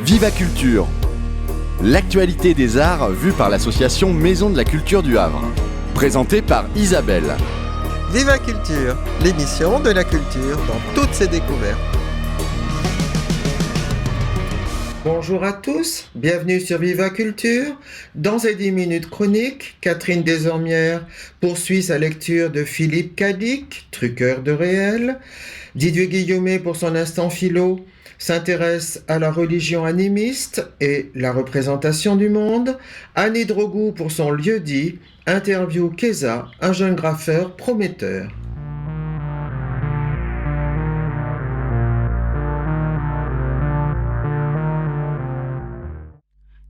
Viva Culture, l'actualité des arts vue par l'association Maison de la Culture du Havre. Présentée par Isabelle. Viva Culture, l'émission de la culture dans toutes ses découvertes. Bonjour à tous, bienvenue sur Viva Culture. Dans ces 10 minutes chroniques, Catherine Desormières poursuit sa lecture de Philippe Cadic, Truqueur de réel. Didier Guillaumet, pour son instant philo, s'intéresse à la religion animiste et la représentation du monde. Anne Hidrogou, pour son lieu-dit, interview Keza, un jeune graffeur prometteur.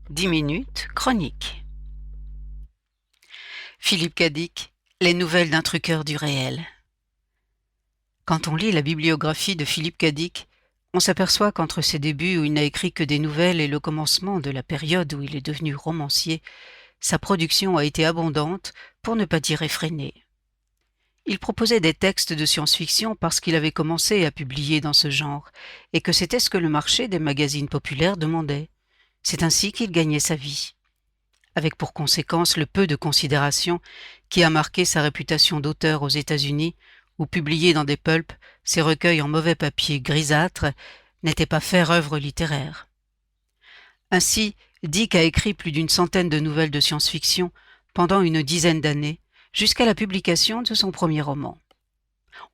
Dix minutes, chronique. Philippe Cadic, les nouvelles d'un truqueur du réel. Quand on lit la bibliographie de Philippe Cadic, on s'aperçoit qu'entre ses débuts où il n'a écrit que des nouvelles et le commencement de la période où il est devenu romancier, sa production a été abondante, pour ne pas dire effrénée. Il proposait des textes de science-fiction parce qu'il avait commencé à publier dans ce genre, et que c'était ce que le marché des magazines populaires demandait. C'est ainsi qu'il gagnait sa vie, avec pour conséquence le peu de considération qui a marqué sa réputation d'auteur aux États-Unis, où publiés dans des pulps, ses recueils en mauvais papier grisâtre n'étaient pas faire œuvre littéraire. Ainsi, Dick a écrit plus d'une centaine de nouvelles de science-fiction pendant une dizaine d'années, jusqu'à la publication de son premier roman.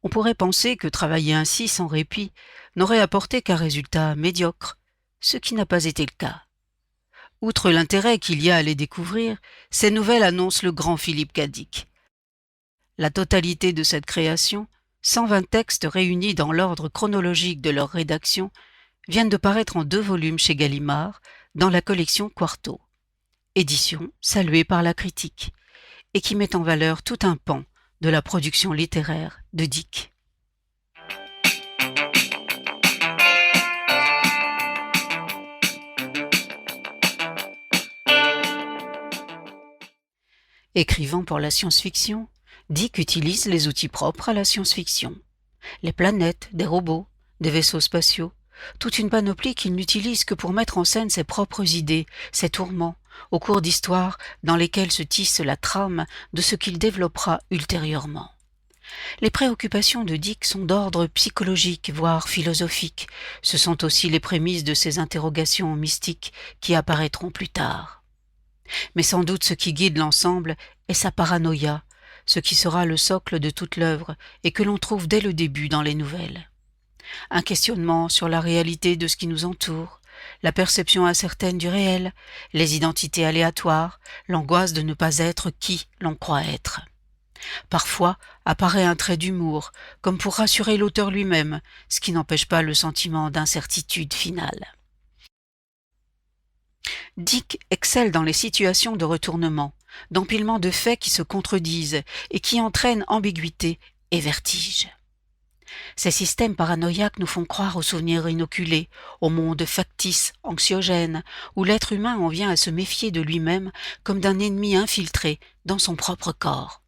On pourrait penser que travailler ainsi sans répit n'aurait apporté qu'un résultat médiocre, ce qui n'a pas été le cas. Outre l'intérêt qu'il y a à les découvrir, ces nouvelles annoncent le grand Philippe Cadic. La totalité de cette création, 120 textes réunis dans l'ordre chronologique de leur rédaction, viennent de paraître en 2 volumes chez Gallimard, dans la collection Quarto. Édition saluée par la critique, et qui met en valeur tout un pan de la production littéraire de Dick. Écrivant pour la science-fiction, Dick utilise les outils propres à la science-fiction. Les planètes, des robots, des vaisseaux spatiaux, toute une panoplie qu'il n'utilise que pour mettre en scène ses propres idées, ses tourments, au cours d'histoires dans lesquelles se tisse la trame de ce qu'il développera ultérieurement. Les préoccupations de Dick sont d'ordre psychologique, voire philosophique. Ce sont aussi les prémices de ces interrogations mystiques qui apparaîtront plus tard. Mais sans doute ce qui guide l'ensemble est sa paranoïa, ce qui sera le socle de toute l'œuvre et que l'on trouve dès le début dans les nouvelles. Un questionnement sur la réalité de ce qui nous entoure, la perception incertaine du réel, les identités aléatoires, l'angoisse de ne pas être qui l'on croit être. Parfois apparaît un trait d'humour, comme pour rassurer l'auteur lui-même, ce qui n'empêche pas le sentiment d'incertitude finale. Dick excelle dans les situations de retournement, d'empilement de faits qui se contredisent et qui entraînent ambiguïté et vertige. Ces systèmes paranoïaques nous font croire aux souvenirs inoculés, au monde factice, anxiogène, où l'être humain en vient à se méfier de lui-même comme d'un ennemi infiltré dans son propre corps.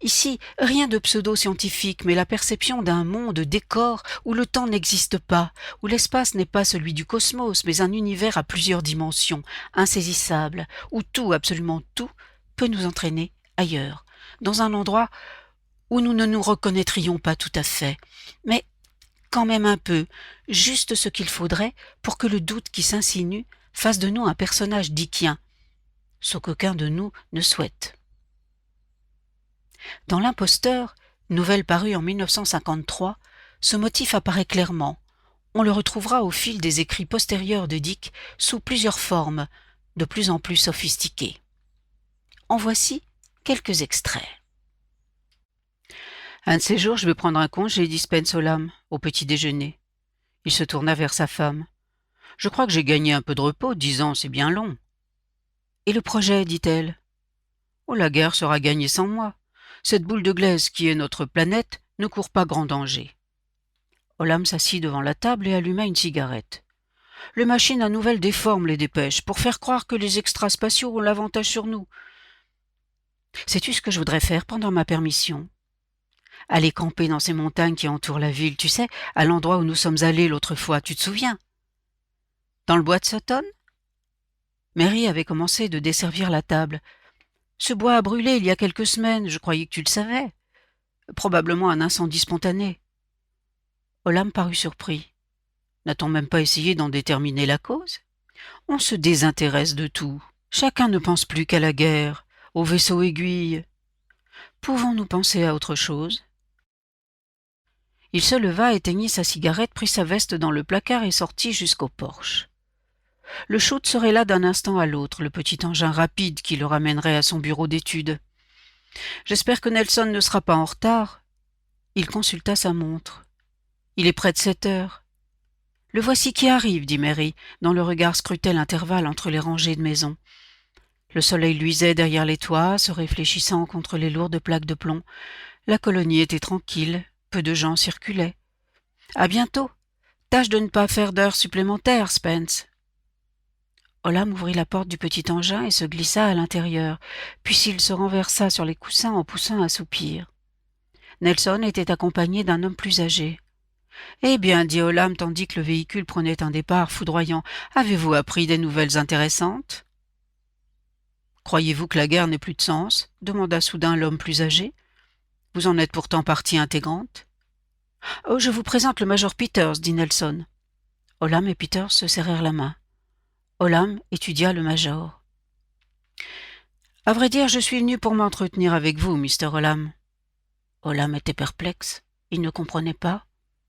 Ici, rien de pseudo-scientifique, mais la perception d'un monde décor où le temps n'existe pas, où l'espace n'est pas celui du cosmos, mais un univers à plusieurs dimensions, insaisissable, où tout, absolument tout, peut nous entraîner ailleurs, dans un endroit où nous ne nous reconnaîtrions pas tout à fait, mais quand même un peu, juste ce qu'il faudrait pour que le doute qui s'insinue fasse de nous un personnage dickien, ce qu'aucun de nous ne souhaite. Dans L'Imposteur, nouvelle parue en 1953, ce motif apparaît clairement. On le retrouvera au fil des écrits postérieurs de Dick sous plusieurs formes, de plus en plus sophistiquées. En voici quelques extraits. Un de ces jours, je vais prendre un congé, dit Spence Olam, au petit déjeuner. Il se tourna vers sa femme. Je crois que j'ai gagné un peu de repos, 10 ans, c'est bien long. Et le projet, dit-elle. Oh, la guerre sera gagnée sans moi. Cette boule de glaise qui est notre planète ne court pas grand danger. Olam s'assit devant la table et alluma une cigarette. Les machines à nouvelles déforment les dépêches pour faire croire que les extraspatiaux ont l'avantage sur nous. Sais-tu ce que je voudrais faire pendant ma permission ? Aller camper dans ces montagnes qui entourent la ville, tu sais, à l'endroit où nous sommes allés l'autre fois, tu te souviens ? Dans le bois de Sutton ?» Mary avait commencé de desservir la table. « Ce bois a brûlé il y a quelques semaines, je croyais que tu le savais. Probablement un incendie spontané. » Olam parut surpris. « N'a-t-on même pas essayé d'en déterminer la cause ? On se désintéresse de tout. Chacun ne pense plus qu'à la guerre, au vaisseau aiguille. Pouvons-nous penser à autre chose ?» Il se leva, éteignit sa cigarette, prit sa veste dans le placard et sortit jusqu'au porche. Le shoot serait là d'un instant à l'autre, le petit engin rapide qui le ramènerait à son bureau d'études. « J'espère que Nelson ne sera pas en retard. » Il consulta sa montre. « Il est près de 7 heures. »« Le voici qui arrive, » dit Mary, dont le regard scrutait l'intervalle entre les rangées de maisons. Le soleil luisait derrière les toits, se réfléchissant contre les lourdes plaques de plomb. La colonie était tranquille, peu de gens circulaient. « À bientôt. Tâche de ne pas faire d'heures supplémentaires, Spence. » Olam ouvrit la porte du petit engin et se glissa à l'intérieur, puis il se renversa sur les coussins en poussant un soupir. Nelson était accompagné d'un homme plus âgé. « Eh bien, » dit Olam tandis que le véhicule prenait un départ foudroyant, « avez-vous appris des nouvelles intéressantes ?»« Croyez-vous que la guerre n'ait plus de sens ?» demanda soudain l'homme plus âgé. « Vous en êtes pourtant partie intégrante. »« Oh, je vous présente le major Peters, » dit Nelson. Olam et Peters se serrèrent la main. Olam étudia le major. « À vrai dire, je suis venu pour m'entretenir avec vous, Mr. Olam. » Olam était perplexe. Il ne comprenait pas.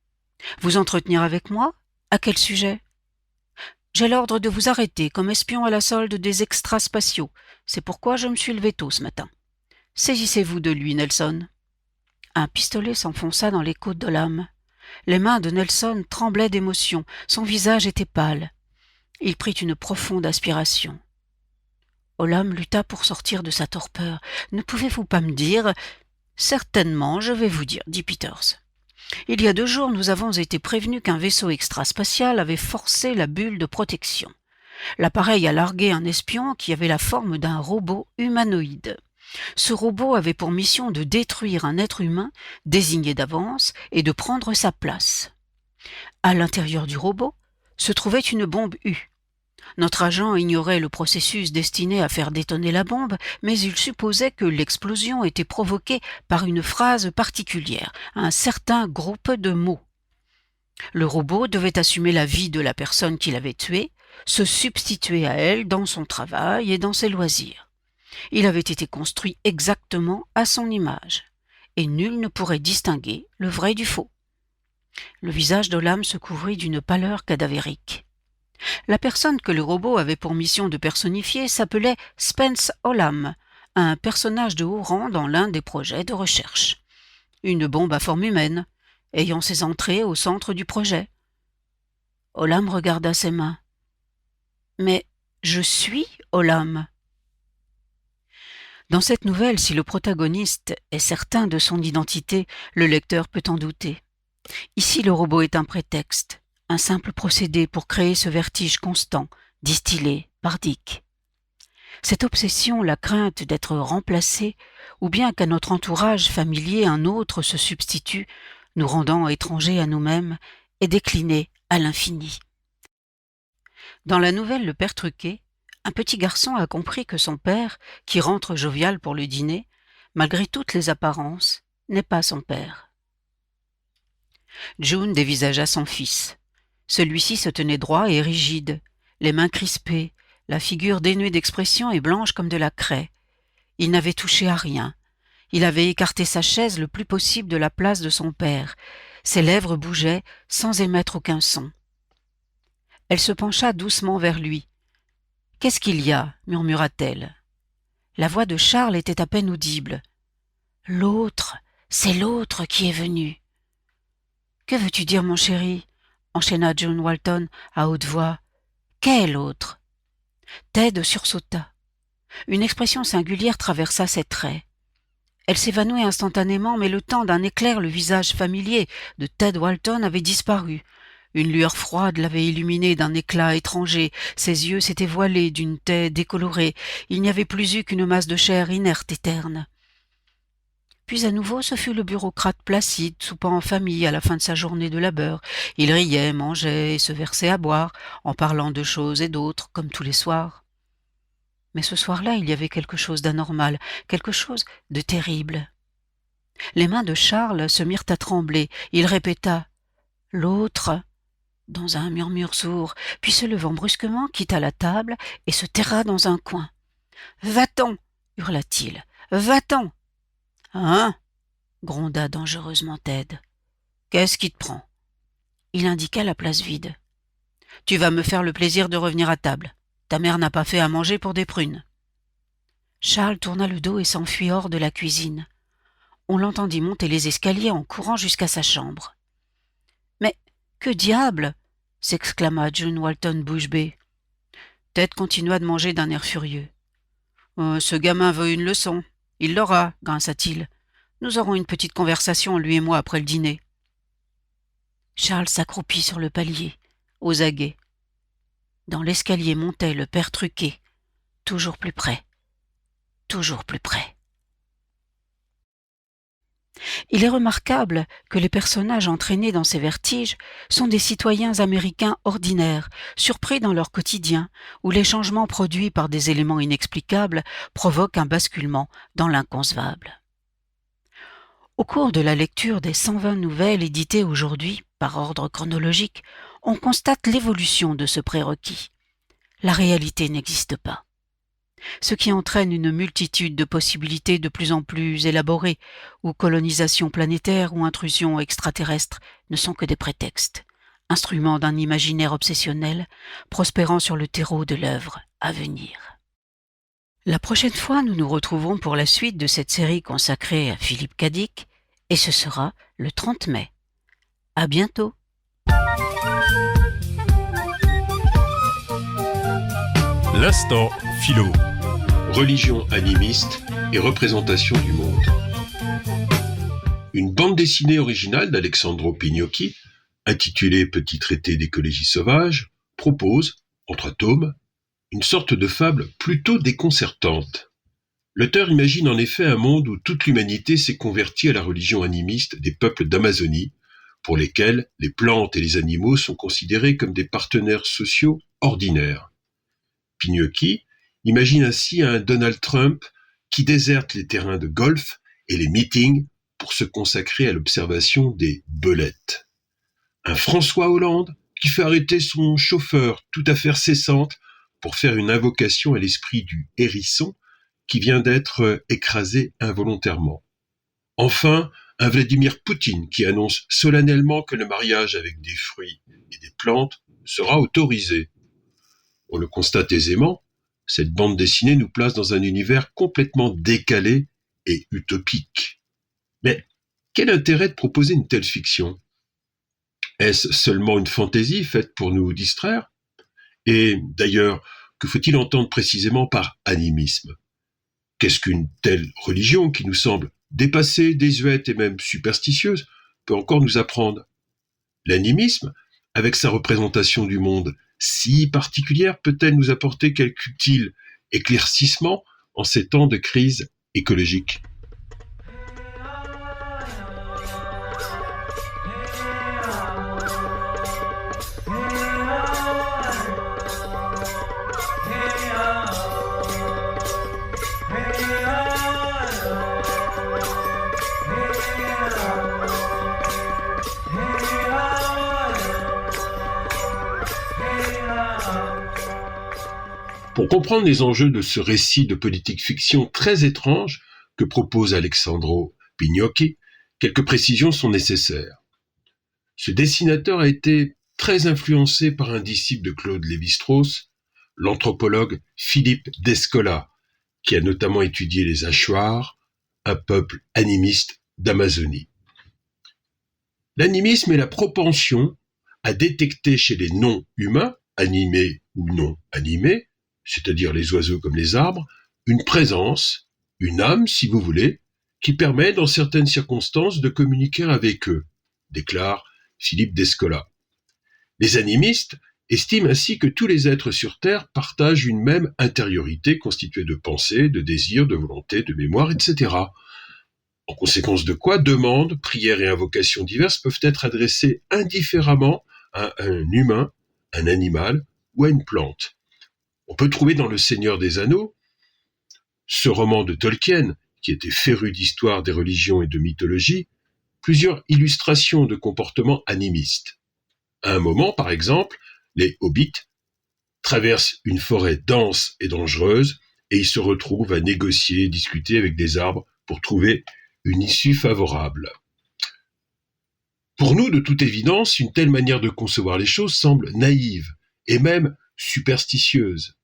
« Vous entretenir avec moi ? À quel sujet ? » « J'ai l'ordre de vous arrêter comme espion à la solde des extraspatiaux. C'est pourquoi je me suis levé tôt ce matin. Saisissez-vous de lui, Nelson. » Un pistolet s'enfonça dans les côtes d'Olam. Les mains de Nelson tremblaient d'émotion. Son visage était pâle. Il prit une profonde aspiration. Olam lutta pour sortir de sa torpeur. « Ne pouvez-vous pas me dire… »« Certainement, je vais vous dire, » dit Peters. « Il y a 2 jours, nous avons été prévenus qu'un vaisseau extraspatial avait forcé la bulle de protection. L'appareil a largué un espion qui avait la forme d'un robot humanoïde. Ce robot avait pour mission de détruire un être humain désigné d'avance et de prendre sa place. À l'intérieur du robot se trouvait une bombe U. Notre agent ignorait le processus destiné à faire détonner la bombe, mais il supposait que l'explosion était provoquée par une phrase particulière, un certain groupe de mots. Le robot devait assumer la vie de la personne qui l'avait tué, se substituer à elle dans son travail et dans ses loisirs. Il avait été construit exactement à son image, et nul ne pourrait distinguer le vrai du faux. Le visage d'Olam se couvrit d'une pâleur cadavérique. La personne que le robot avait pour mission de personnifier s'appelait Spence Olam, un personnage de haut rang dans l'un des projets de recherche. Une bombe à forme humaine, ayant ses entrées au centre du projet. Olam regarda ses mains. « Mais je suis Olam. » Dans cette nouvelle, si le protagoniste est certain de son identité, le lecteur peut en douter. Ici, le robot est un prétexte, un simple procédé pour créer ce vertige constant, distillé par Dick. Cette obsession, la crainte d'être remplacé, ou bien qu'à notre entourage familier un autre se substitue, nous rendant étrangers à nous-mêmes, est déclinée à l'infini. Dans la nouvelle Le Père Truqué, un petit garçon a compris que son père, qui rentre jovial pour le dîner, malgré toutes les apparences, n'est pas son père. June dévisagea son fils. Celui-ci se tenait droit et rigide, les mains crispées, la figure dénuée d'expression et blanche comme de la craie. Il n'avait touché à rien. Il avait écarté sa chaise le plus possible de la place de son père. Ses lèvres bougeaient sans émettre aucun son. Elle se pencha doucement vers lui. « Qu'est-ce qu'il y a ?» murmura-t-elle. La voix de Charles était à peine audible. « L'autre, c'est l'autre qui est venu. »« Que veux-tu dire, mon chéri ?» enchaîna John Walton à haute voix. « Quel autre ?» Ted sursauta. Une expression singulière traversa ses traits. Elle s'évanouit instantanément, mais le temps d'un éclair, le visage familier de Ted Walton avait disparu. Une lueur froide l'avait illuminé d'un éclat étranger, ses yeux s'étaient voilés d'une taie décolorée, il n'y avait plus eu qu'une masse de chair inerte et terne. Puis à nouveau, ce fut le bureaucrate placide, soupant en famille à la fin de sa journée de labeur. Il riait, mangeait et se versait à boire, en parlant de choses et d'autres, comme tous les soirs. Mais ce soir-là, il y avait quelque chose d'anormal, quelque chose de terrible. Les mains de Charles se mirent à trembler. Il répéta « L'autre » dans un murmure sourd, puis se levant brusquement, quitta la table et se terra dans un coin. « Va-t'en » hurla-t-il. « Va-t'en » !« Hein » gronda dangereusement Ted. « Qu'est-ce qui te prend ?» Il indiqua la place vide. « Tu vas me faire le plaisir de revenir à table. Ta mère n'a pas fait à manger pour des prunes. » Charles tourna le dos et s'enfuit hors de la cuisine. On l'entendit monter les escaliers en courant jusqu'à sa chambre. « Mais que diable !» s'exclama John Walton Bushby. Ted continua de manger d'un air furieux. « Ce gamin veut une leçon. Il l'aura, grinça-t-il. Nous aurons une petite conversation, lui et moi, après le dîner. » Charles s'accroupit sur le palier, aux aguets. Dans l'escalier montait le père Truquet, toujours plus près, toujours plus près. Il est remarquable que les personnages entraînés dans ces vertiges sont des citoyens américains ordinaires, surpris dans leur quotidien, où les changements produits par des éléments inexplicables provoquent un basculement dans l'inconcevable. Au cours de la lecture des 120 nouvelles éditées aujourd'hui, par ordre chronologique, on constate l'évolution de ce prérequis. La réalité n'existe pas. Ce qui entraîne une multitude de possibilités de plus en plus élaborées, où colonisation planétaire ou intrusion extraterrestre ne sont que des prétextes, instruments d'un imaginaire obsessionnel, prospérant sur le terreau de l'œuvre à venir. La prochaine fois, nous nous retrouvons pour la suite de cette série consacrée à Philip K. Dick, et ce sera le 30 mai. À bientôt. L'instant philo. Religion animiste et représentation du monde. Une bande dessinée originale d'Alessandro Pignocchi, intitulée Petit traité d'écologie sauvage, propose, en 3 tomes, une sorte de fable plutôt déconcertante. L'auteur imagine en effet un monde où toute l'humanité s'est convertie à la religion animiste des peuples d'Amazonie, pour lesquels les plantes et les animaux sont considérés comme des partenaires sociaux ordinaires. Pignocchi imagine ainsi un Donald Trump qui déserte les terrains de golf et les meetings pour se consacrer à l'observation des belettes. Un François Hollande qui fait arrêter son chauffeur tout affaire cessante pour faire une invocation à l'esprit du hérisson qui vient d'être écrasé involontairement. Enfin, un Vladimir Poutine qui annonce solennellement que le mariage avec des fruits et des plantes sera autorisé. On le constate aisément, cette bande dessinée nous place dans un univers complètement décalé et utopique. Mais quel intérêt de proposer une telle fiction ? Est-ce seulement une fantaisie faite pour nous distraire ? Et d'ailleurs, que faut-il entendre précisément par animisme ? Qu'est-ce qu'une telle religion qui nous semble dépassée, désuète et même superstitieuse peut encore nous apprendre ? L'animisme, avec sa représentation du monde si particulière, peut-elle nous apporter quelque utile éclaircissement en ces temps de crise écologique ? Pour comprendre les enjeux de ce récit de politique fiction très étrange que propose Alessandro Pignocchi, quelques précisions sont nécessaires. Ce dessinateur a été très influencé par un disciple de Claude Lévi-Strauss, l'anthropologue Philippe Descola, qui a notamment étudié les Achuars, un peuple animiste d'Amazonie. L'animisme est la propension à détecter chez les non-humains, animés ou non animés, c'est-à-dire les oiseaux comme les arbres, une présence, une âme si vous voulez, qui permet dans certaines circonstances de communiquer avec eux, déclare Philippe Descola. Les animistes estiment ainsi que tous les êtres sur Terre partagent une même intériorité constituée de pensée, de désir, de volonté, de mémoire, etc. En conséquence de quoi, demandes, prières et invocations diverses peuvent être adressées indifféremment à un humain, un animal ou à une plante. On peut trouver dans Le Seigneur des Anneaux, ce roman de Tolkien, qui était féru d'histoire des religions et de mythologie, plusieurs illustrations de comportements animistes. À un moment, par exemple, les hobbits traversent une forêt dense et dangereuse et ils se retrouvent à négocier et discuter avec des arbres pour trouver une issue favorable. Pour nous, de toute évidence, une telle manière de concevoir les choses semble naïve et même superstitieuse.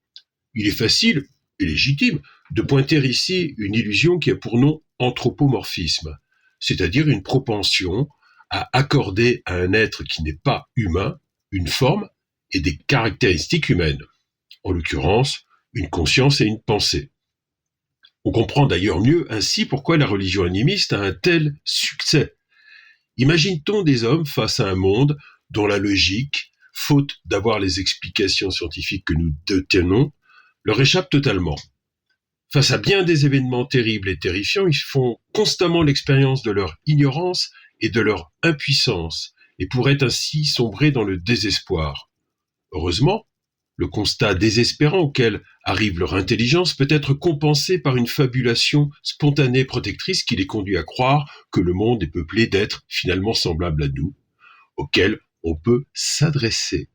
Il est facile et légitime de pointer ici une illusion qui a pour nom anthropomorphisme, c'est-à-dire une propension à accorder à un être qui n'est pas humain une forme et des caractéristiques humaines, en l'occurrence une conscience et une pensée. On comprend d'ailleurs mieux ainsi pourquoi la religion animiste a un tel succès. Imagine-t-on des hommes face à un monde dont la logique, faute d'avoir les explications scientifiques que nous détenons, leur échappe totalement. Face à bien des événements terribles et terrifiants, ils font constamment l'expérience de leur ignorance et de leur impuissance, et pourraient ainsi sombrer dans le désespoir. Heureusement, le constat désespérant auquel arrive leur intelligence peut être compensé par une fabulation spontanée protectrice qui les conduit à croire que le monde est peuplé d'êtres finalement semblables à nous, auxquels on peut s'adresser.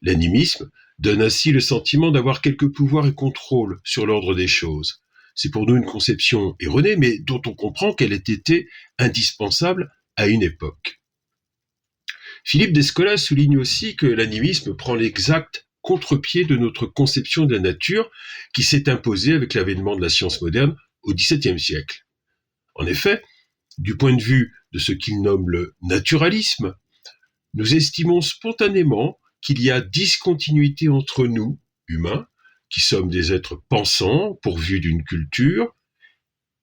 L'animisme donne ainsi le sentiment d'avoir quelque pouvoir et contrôle sur l'ordre des choses. C'est pour nous une conception erronée, mais dont on comprend qu'elle ait été indispensable à une époque. Philippe Descola souligne aussi que l'animisme prend l'exact contre-pied de notre conception de la nature qui s'est imposée avec l'avènement de la science moderne au XVIIe siècle. En effet, du point de vue de ce qu'il nomme le naturalisme, nous estimons spontanément qu'il y a discontinuité entre nous, humains, qui sommes des êtres pensants, pourvus d'une culture,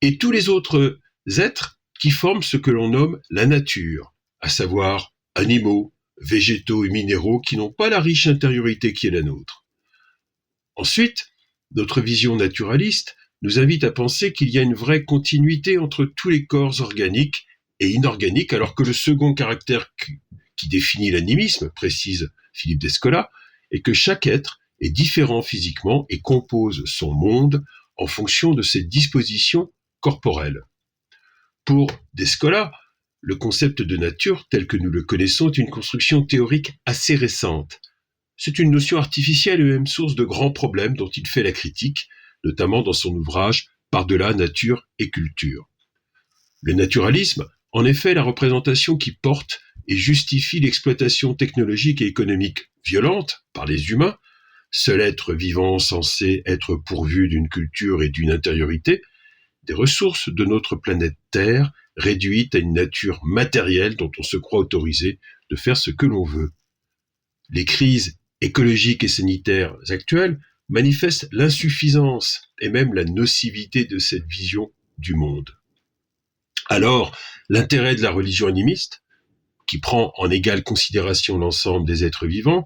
et tous les autres êtres qui forment ce que l'on nomme la nature, à savoir animaux, végétaux et minéraux qui n'ont pas la riche intériorité qui est la nôtre. Ensuite, notre vision naturaliste nous invite à penser qu'il y a une vraie continuité entre tous les corps organiques et inorganiques, alors que le second caractère qui définit l'animisme, précise Philippe Descola, est que chaque être est différent physiquement et compose son monde en fonction de ses dispositions corporelles. Pour Descola, le concept de nature tel que nous le connaissons est une construction théorique assez récente. C'est une notion artificielle et même source de grands problèmes dont il fait la critique, notamment dans son ouvrage Par-delà nature et culture. Le naturalisme, en effet, est la représentation qui porte et justifie l'exploitation technologique et économique violente par les humains, seul être vivant censé être pourvu d'une culture et d'une intériorité, des ressources de notre planète Terre réduites à une nature matérielle dont on se croit autorisé de faire ce que l'on veut. Les crises écologiques et sanitaires actuelles manifestent l'insuffisance et même la nocivité de cette vision du monde. Alors, l'intérêt de la religion animiste, qui prend en égale considération l'ensemble des êtres vivants,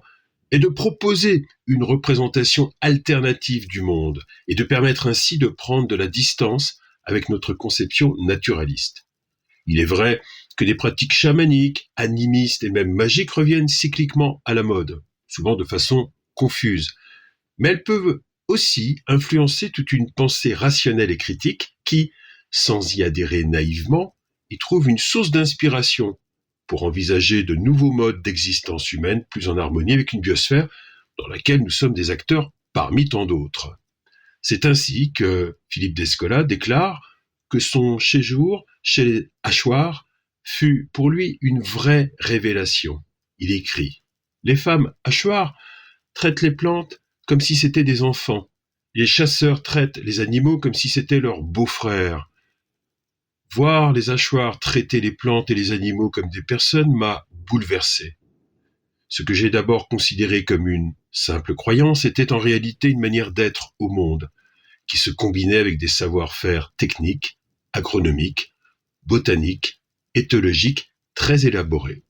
est de proposer une représentation alternative du monde et de permettre ainsi de prendre de la distance avec notre conception naturaliste. Il est vrai que des pratiques chamaniques, animistes et même magiques reviennent cycliquement à la mode, souvent de façon confuse, mais elles peuvent aussi influencer toute une pensée rationnelle et critique qui, sans y adhérer naïvement, y trouve une source d'inspiration pour envisager de nouveaux modes d'existence humaine plus en harmonie avec une biosphère dans laquelle nous sommes des acteurs parmi tant d'autres. C'est ainsi que Philippe Descola déclare que son séjour chez les hachoirs fut pour lui une vraie révélation. Il écrit « Les femmes hachoirs traitent les plantes comme si c'étaient des enfants. Les chasseurs traitent les animaux comme si c'étaient leurs beaux-frères. Voir les hachoirs traiter les plantes et les animaux comme des personnes m'a bouleversé. Ce que j'ai d'abord considéré comme une simple croyance était en réalité une manière d'être au monde, qui se combinait avec des savoir-faire techniques, agronomiques, botaniques, éthologiques très élaborés.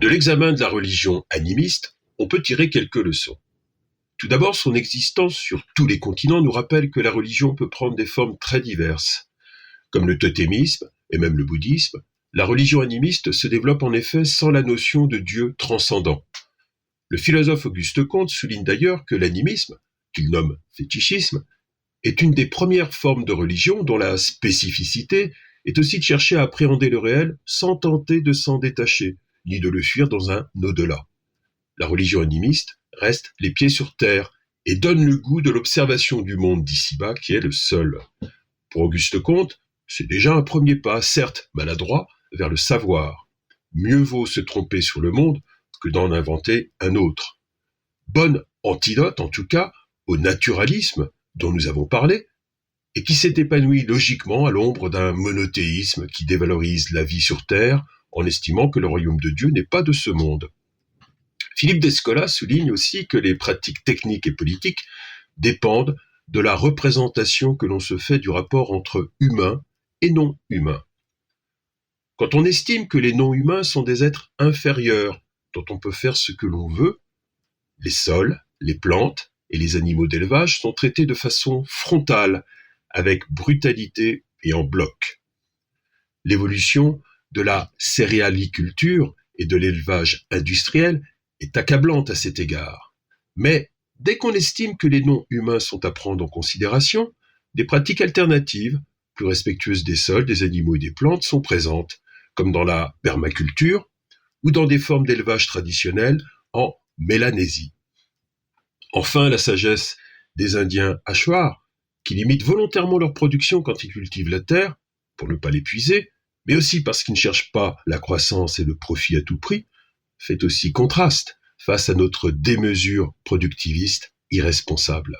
De l'examen de la religion animiste, on peut tirer quelques leçons. Tout d'abord, son existence sur tous les continents nous rappelle que la religion peut prendre des formes très diverses. Comme le totémisme et même le bouddhisme, la religion animiste se développe en effet sans la notion de Dieu transcendant. Le philosophe Auguste Comte souligne d'ailleurs que l'animisme, qu'il nomme fétichisme, est une des premières formes de religion dont la spécificité est aussi de chercher à appréhender le réel sans tenter de s'en détacher, ni de le fuir dans un au-delà. La religion animiste reste les pieds sur terre et donne le goût de l'observation du monde d'ici-bas qui est le seul. Pour Auguste Comte, c'est déjà un premier pas, certes maladroit, vers le savoir. Mieux vaut se tromper sur le monde que d'en inventer un autre. Bonne antidote, en tout cas, au naturalisme dont nous avons parlé, et qui s'est épanoui logiquement à l'ombre d'un monothéisme qui dévalorise la vie sur Terre en estimant que le royaume de Dieu n'est pas de ce monde. Philippe d'Escola souligne aussi que les pratiques techniques et politiques dépendent de la représentation que l'on se fait du rapport entre humains et non-humains. Quand on estime que les non-humains sont des êtres inférieurs, dont on peut faire ce que l'on veut, les sols, les plantes et les animaux d'élevage sont traités de façon frontale, avec brutalité et en bloc. L'évolution de la céréaliculture et de l'élevage industriel est accablante à cet égard. Mais dès qu'on estime que les non-humains sont à prendre en considération, des pratiques alternatives, plus respectueuses des sols, des animaux et des plantes, sont présentes, comme dans la permaculture ou dans des formes d'élevage traditionnelles en Mélanésie. Enfin, la sagesse des Indiens Achuar, qui limitent volontairement leur production quand ils cultivent la terre, pour ne pas l'épuiser, mais aussi parce qu'ils ne cherchent pas la croissance et le profit à tout prix, fait aussi contraste face à notre démesure productiviste irresponsable.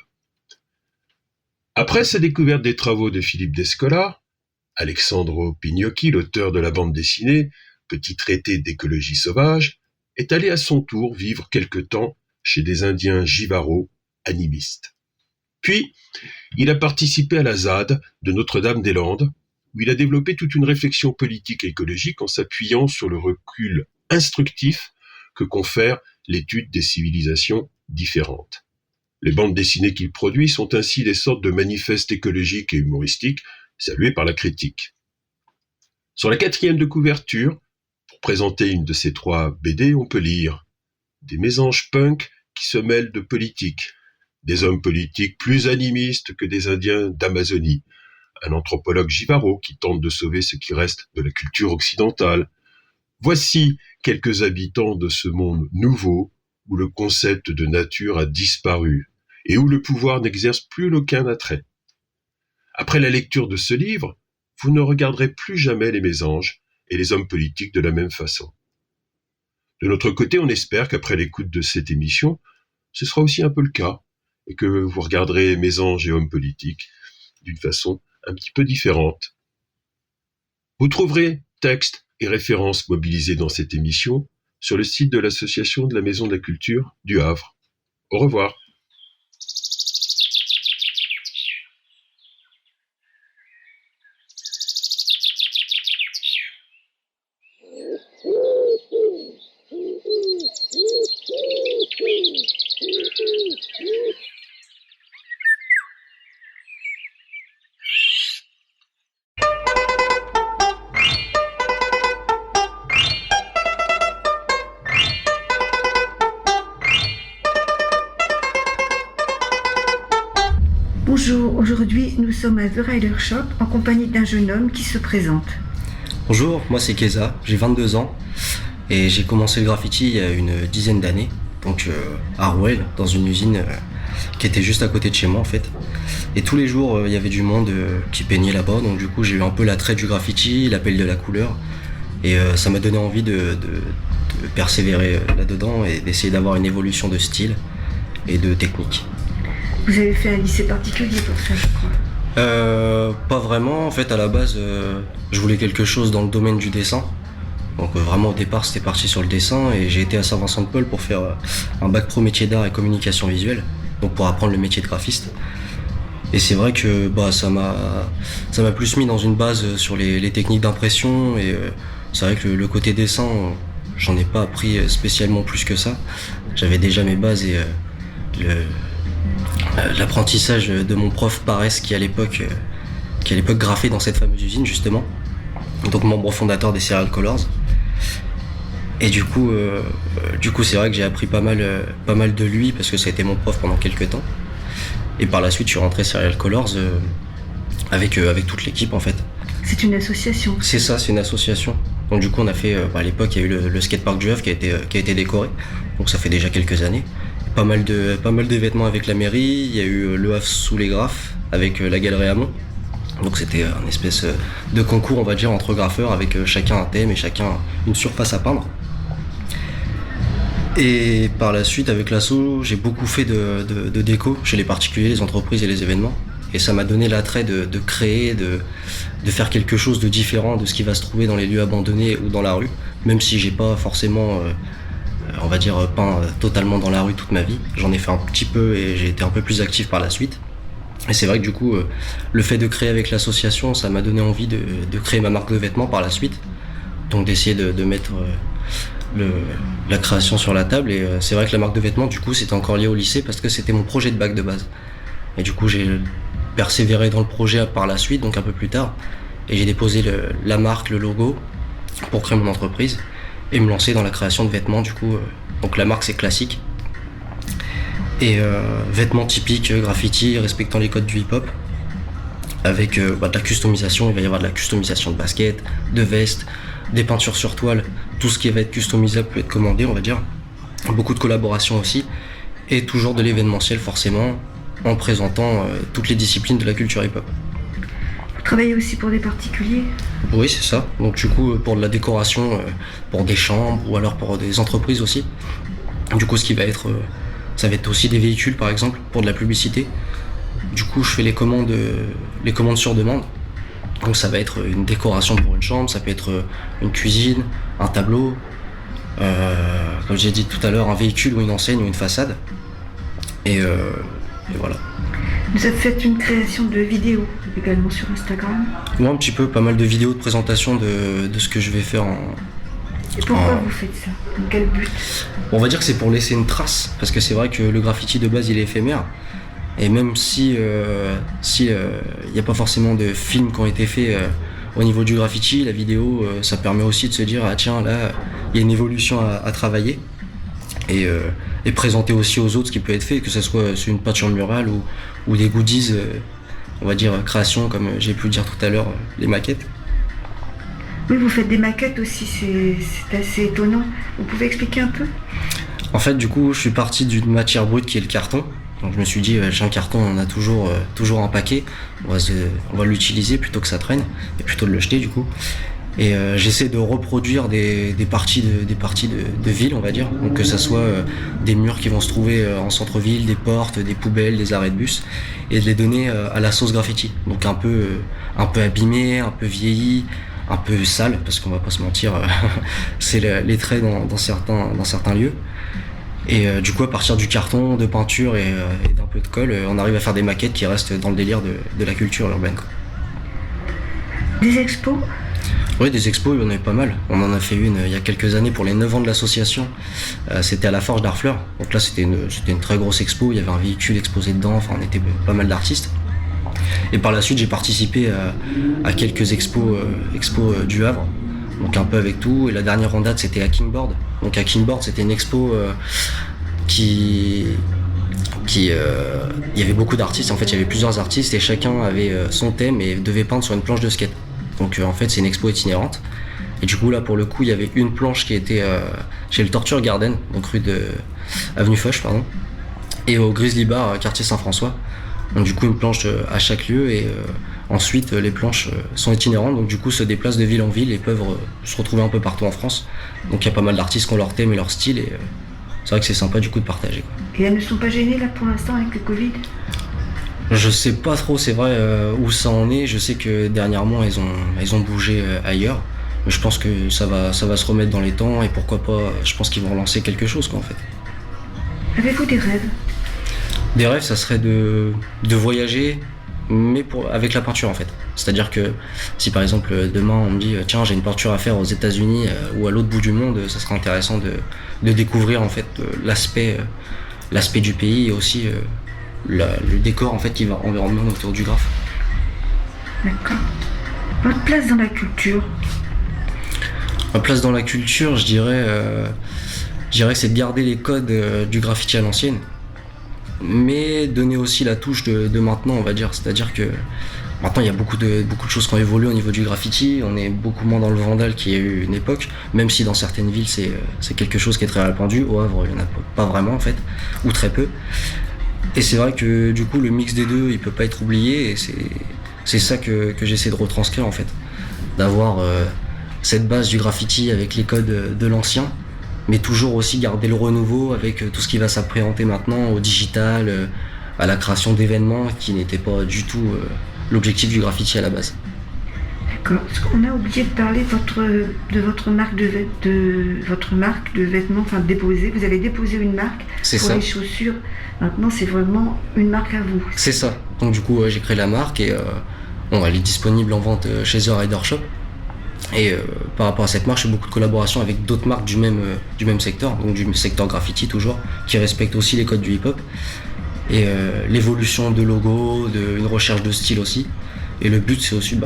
Après sa découverte des travaux de Philippe d'Escola, Alexandro Pignocchi, l'auteur de la bande dessinée Petit traité d'écologie sauvage, est allé à son tour vivre quelque temps chez des Indiens Jivaro animistes. Puis, il a participé à la ZAD de Notre-Dame-des-Landes, où il a développé toute une réflexion politique et écologique en s'appuyant sur le recul instructif que confère l'étude des civilisations différentes. Les bandes dessinées qu'il produit sont ainsi des sortes de manifestes écologiques et humoristiques salués par la critique. Sur la 4e de couverture, pour présenter une de ces 3 BD, on peut lire « Des mésanges punk qui se mêlent de politique », des hommes politiques plus animistes que des Indiens d'Amazonie, un anthropologue Jivaro qui tente de sauver ce qui reste de la culture occidentale. Voici quelques habitants de ce monde nouveau où le concept de nature a disparu et où le pouvoir n'exerce plus aucun attrait. Après la lecture de ce livre, vous ne regarderez plus jamais les mésanges et les hommes politiques de la même façon. De notre côté, on espère qu'après l'écoute de cette émission, ce sera aussi un peu le cas, et que vous regarderez mésanges et hommes politiques d'une façon un petit peu différente. Vous trouverez textes et références mobilisés dans cette émission sur le site de l'Association de la Maison de la Culture du Havre. Au revoir. Bonjour, aujourd'hui nous sommes à The Rider Shop en compagnie d'un jeune homme qui se présente. Bonjour, moi c'est Keza, j'ai 22 ans et j'ai commencé le graffiti il y a une dizaine d'années, donc à Rouel, dans une usine qui était juste à côté de chez moi en fait. Et tous les jours il y avait du monde qui peignait là-bas, donc du coup j'ai eu un peu l'attrait du graffiti, l'appel de la couleur et ça m'a donné envie de persévérer là-dedans et d'essayer d'avoir une évolution de style et de technique. Vous avez fait un lycée particulier pour ça, je crois. Pas vraiment, en fait à la base je voulais quelque chose dans le domaine du dessin. Donc vraiment au départ c'était parti sur le dessin et j'ai été à Saint-Vincent-de-Paul pour faire un bac pro métier d'art et communication visuelle, donc pour apprendre le métier de graphiste. Et c'est vrai que ça m'a plus mis dans une base sur les techniques d'impression et c'est vrai que le côté dessin j'en ai pas appris spécialement plus que ça. J'avais déjà mes bases et l'apprentissage de mon prof Parès qui à l'époque graphait dans cette fameuse usine justement, donc membre fondateur des Serial Colors. Et du coup c'est vrai que j'ai appris pas mal de lui parce que ça a été mon prof pendant quelques temps. Et par la suite je suis rentré Serial Colors avec toute l'équipe en fait. C'est une association. C'est ça, c'est une association. Donc du coup on a fait, à l'époque il y a eu le skatepark du Havre qui a été décoré, donc ça fait déjà quelques années. Pas mal d'événements avec la mairie, il y a eu le Havre sous les graphes avec la galerie Hamon. Donc c'était un espèce de concours on va dire entre graffeurs avec chacun un thème et chacun une surface à peindre. Et par la suite avec l'asso j'ai beaucoup fait de déco chez les particuliers, les entreprises et les événements. Et ça m'a donné l'attrait de créer, de faire quelque chose de différent de ce qui va se trouver dans les lieux abandonnés ou dans la rue, même si j'ai pas forcément, on va dire, peint totalement dans la rue toute ma vie. J'en ai fait un petit peu et j'ai été un peu plus actif par la suite. Et c'est vrai que du coup, le fait de créer avec l'association, ça m'a donné envie de créer ma marque de vêtements par la suite. Donc d'essayer de mettre la création sur la table. Et c'est vrai que la marque de vêtements, du coup, c'était encore lié au lycée parce que c'était mon projet de bac de base. Et du coup, j'ai persévéré dans le projet par la suite, donc un peu plus tard. Et j'ai déposé la marque, le logo, pour créer mon entreprise et me lancer dans la création de vêtements. Du coup, donc la marque, c'est classique. Et vêtements typiques, graffiti, respectant les codes du hip-hop. Avec de la customisation, il va y avoir de la customisation de baskets, de vestes, des peintures sur toile. Tout ce qui va être customisable peut être commandé, on va dire. Beaucoup de collaborations aussi. Et toujours de l'événementiel, forcément, en présentant toutes les disciplines de la culture hip-hop. Vous travaillez aussi pour des particuliers? Oui, c'est ça. Donc du coup, pour de la décoration, pour des chambres ou alors pour des entreprises aussi. Du coup, ça va être aussi des véhicules, par exemple, pour de la publicité. Du coup, je fais les commandes sur demande. Donc ça va être une décoration pour une chambre, ça peut être une cuisine, un tableau, comme j'ai dit tout à l'heure, un véhicule ou une enseigne ou une façade. Et voilà. Vous avez fait une création de vidéos également sur Instagram. Oui, un petit peu, pas mal de vidéos de présentation de ce que je vais faire Et pourquoi vous faites ça? Dans quel but? On va dire que c'est pour laisser une trace, parce que c'est vrai que le graffiti de base il est éphémère. Et même si y a pas forcément de films qui ont été faits au niveau du graffiti, la vidéo ça permet aussi de se dire ah tiens là il y a une évolution à travailler et présenter aussi aux autres ce qui peut être fait, que ce soit sur une peinture murale ou des goodies, on va dire création comme j'ai pu le dire tout à l'heure, les maquettes. Oui, vous faites des maquettes aussi, c'est assez étonnant. Vous pouvez expliquer un peu? En fait, du coup, je suis parti d'une matière brute qui est le carton. Donc je me suis dit, chez un carton, on a toujours un paquet. On va l'utiliser plutôt que ça traîne, et plutôt de le jeter du coup. Et j'essaie de reproduire des parties de ville, on va dire. Donc que ça soit des murs qui vont se trouver en centre-ville, des portes, des poubelles, des arrêts de bus, et de les donner à la sauce graffiti. Donc un peu abîmé, un peu vieilli, un peu sale, parce qu'on va pas se mentir, c'est les traits dans certains lieux. Et du coup, à partir du carton, de peinture et d'un peu de colle, on arrive à faire des maquettes qui restent dans le délire de la culture urbaine, quoi. Des expos? Oui, des expos, il y en avait pas mal. On en a fait une il y a quelques années pour les 9 ans de l'association. C'était à la Forge d'Harfleur. Donc là, c'était une très grosse expo. Il y avait un véhicule exposé dedans. Enfin, on était pas mal d'artistes. Et par la suite, j'ai participé à quelques expos du Havre. Donc un peu avec tout. Et la dernière en date, c'était Hackingboard. Donc Hackingboard, c'était une expo il y avait beaucoup d'artistes. En fait, il y avait plusieurs artistes et chacun avait son thème et devait peindre sur une planche de skate. Donc en fait, c'est une expo itinérante. Et du coup, là, pour le coup, il y avait une planche qui était chez le Torture Garden, donc avenue Foch, pardon, et au Grizzly Bar, quartier Saint-François. Donc du coup, une planche à chaque lieu et ensuite, les planches sont itinérantes, donc du coup, se déplacent de ville en ville et peuvent se retrouver un peu partout en France. Donc il y a pas mal d'artistes qui ont leur thème et leur style et c'est vrai que c'est sympa du coup de partager, quoi. Et elles ne sont pas gênées là pour l'instant avec le Covid? Je sais pas trop, c'est vrai, où ça en est. Je sais que dernièrement, ils ont bougé ailleurs. Mais je pense que ça va se remettre dans les temps et pourquoi pas, je pense qu'ils vont relancer quelque chose, quoi, en fait. Avez-vous des rêves? Des rêves, ça serait de voyager, mais avec la peinture, en fait. C'est-à-dire que si par exemple demain on me dit tiens j'ai une peinture à faire aux États-Unis ou à l'autre bout du monde, ça serait intéressant de découvrir en fait l'aspect du pays et aussi le décor en fait qui va environnement autour du graphe. D'accord. Votre place dans la culture? Ma place dans la culture, je dirais que c'est de garder les codes du graffiti à l'ancienne, mais donner aussi la touche de maintenant, on va dire. C'est-à-dire que maintenant, il y a beaucoup de choses qui ont évolué au niveau du graffiti. On est beaucoup moins dans le vandal qu'il y a eu une époque, même si dans certaines villes, c'est quelque chose qui est très répandu. Au Havre, il n'y en a pas vraiment, en fait, ou très peu. Et c'est vrai que, du coup, le mix des deux, il peut pas être oublié, et c'est ça que j'essaie de retranscrire, en fait. D'avoir cette base du graffiti avec les codes de l'ancien, mais toujours aussi garder le renouveau avec tout ce qui va s'appréhender maintenant au digital, à la création d'événements qui n'étaient pas du tout l'objectif du graffiti à la base. D'accord. On a oublié de parler de votre marque de vêtements, enfin déposée. Vous avez déposé une marque C'est pour ça. les chaussures. Maintenant, c'est vraiment une marque à vous. C'est ça. Donc du coup, j'ai créé la marque et elle est disponible en vente chez The Rider Shop. Et par rapport à cette marque, j'ai beaucoup de collaborations avec d'autres marques du même secteur, donc du secteur graffiti toujours, qui respectent aussi les codes du hip-hop. Et l'évolution de logo, une recherche de style aussi. Et le but, c'est aussi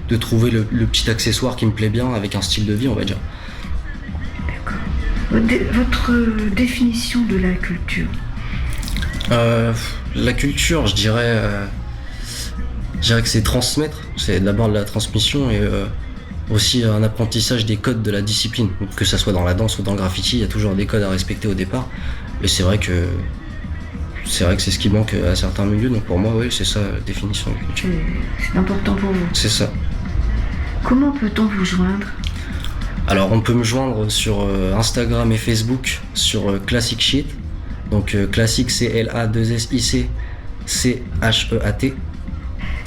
de trouver le petit accessoire qui me plaît bien avec un style de vie, on va dire. D'accord. Votre définition de la culture? La culture, je dirais que c'est transmettre. C'est d'abord de la transmission et aussi un apprentissage des codes de la discipline. Donc, que ça soit dans la danse ou dans le graffiti, il y a toujours des codes à respecter au départ. Et c'est vrai que c'est ce qui manque à certains milieux. Donc pour moi, oui, c'est ça la définition de culture. C'est important pour vous. C'est ça. Comment peut-on vous joindre? Alors on peut me joindre sur Instagram et Facebook sur Classic Shit. Donc Classic, c'est L-A-2-S-I-C C-H-E-A-T.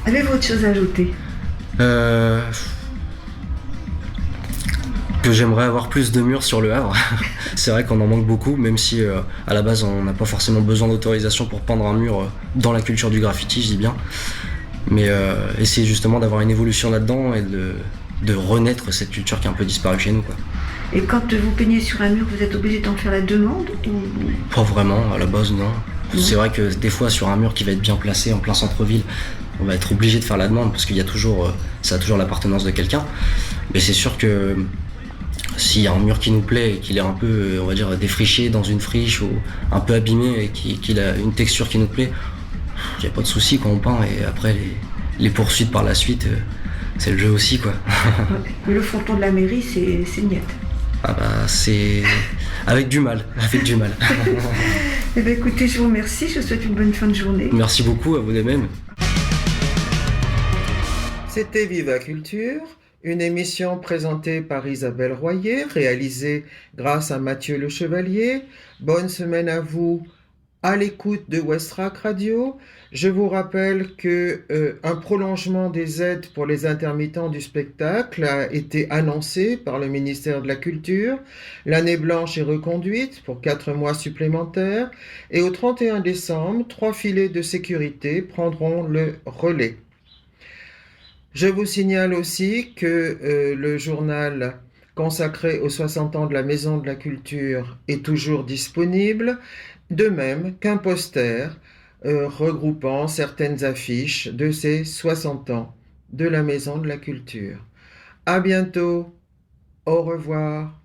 Avez-vous autre chose à ajouter? Que j'aimerais avoir plus de murs sur le Havre. C'est vrai qu'on en manque beaucoup, même si à la base on n'a pas forcément besoin d'autorisation pour peindre un mur dans la culture du graffiti, je dis bien. Mais essayer justement d'avoir une évolution là-dedans et de renaître cette culture qui est un peu disparue chez nous, quoi. Et quand vous peignez sur un mur, vous êtes obligé d'en faire la demande ou... Pas vraiment, à la base non. C'est vrai que des fois sur un mur qui va être bien placé en plein centre-ville, on va être obligé de faire la demande parce qu'il y a toujours, ça a toujours l'appartenance de quelqu'un. Mais c'est sûr que s'il y a un mur qui nous plaît et qu'il est un peu, on va dire, défriché dans une friche ou un peu abîmé et qu'il a une texture qui nous plaît, il n'y a pas de souci quand on peint. Et après, les poursuites par la suite, c'est le jeu aussi, quoi. Mais le fronton de la mairie, c'est niette. Ah bah, c'est avec du mal. Eh bien, écoutez, je vous remercie. Je vous souhaite une bonne fin de journée. Merci beaucoup, à vous de même. C'était Viva Culture, une émission présentée par Isabelle Royer, réalisée grâce à Mathieu Le Chevalier. Bonne semaine à vous à l'écoute de Westrack Radio. Je vous rappelle que un prolongement des aides pour les intermittents du spectacle a été annoncé par le ministère de la Culture. L'année blanche est reconduite pour 4 mois supplémentaires et au 31 décembre, 3 filets de sécurité prendront le relais. Je vous signale aussi que le journal consacré aux 60 ans de la Maison de la Culture est toujours disponible, de même qu'un poster regroupant certaines affiches de ces 60 ans de la Maison de la Culture. À bientôt, au revoir.